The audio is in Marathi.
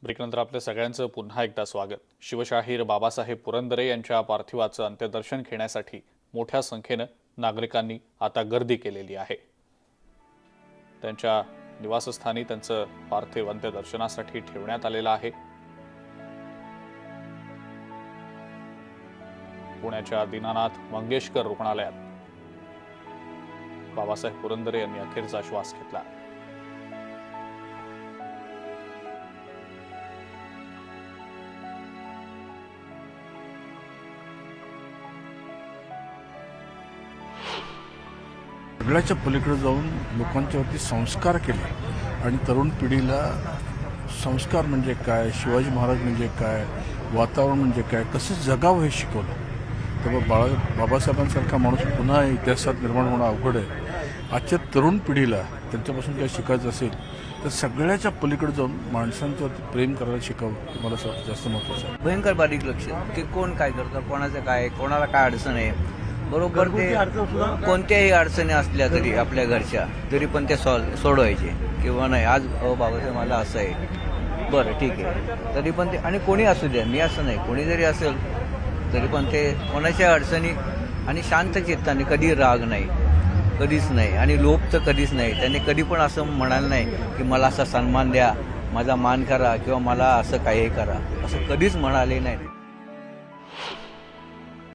ब्रेकनंतर आपल्या सगळ्यांचं पुन्हा एकदा स्वागत। शिवशाहीर बाबासाहेब पुरंदरे यांच्या पार्थिवाचं अंत्यदर्शन घेण्यासाठी मोठ्या संख्येने नागरिकांनी आता गर्दी केलेली आहे। त्यांच्या निवासस्थानी त्यांचं पार्थिव अंत्यदर्शनासाठी ठेवण्यात आलेलं आहे। पुण्याच्या दीनानाथ मंगेशकर रुग्णालयात बाबासाहेब पुरंदरे यांनी अखेरचा श्वास घेतला। सगळ्याच्या पलीकडे जाऊन लोकांच्यावरती संस्कार केले आणि तरुण पिढीला संस्कार म्हणजे काय, शिवाजी महाराज म्हणजे काय, वातावरण म्हणजे काय, कसं जगावं हे शिकवलं। तेव्हा बाबासाहेबांसारखा माणूस पुन्हा इतिहासात निर्माण होणं अवघड आहे। आजच्या तरुण पिढीला त्यांच्यापासून काही शिकायचं असेल तर सगळ्याच्या पलीकडे जाऊन माणसांच्यावरती प्रेम करायला शिकावं, मला असं जास्त महत्त्वाचं आहे। भयंकर बारीक लक्ष की कोण काय करतं, कोणाचं काय, कोणाला काय अडचण आहे, बरोबर ते कोणत्याही अडचणी असल्या तरी आपल्या घरच्या तरी पण ते सोडवायचे किंवा नाही आज बाबासाहेब मला असं आहे बरं ठीक आहे तरी पण ते, आणि कोणी असू द्या, मी असं नाही, कोणी जरी असेल तरी पण ते कोणाच्या अडचणी आणि शांत चित्ताने, कधी राग नाही, कधीच नाही आणि लोभ तर कधीच नाही। त्याने कधी पण असं म्हणाल नाही की मला असा सन्मान द्या, माझा मान करा किंवा मला असं काही करा, असं कधीच म्हणाले नाही।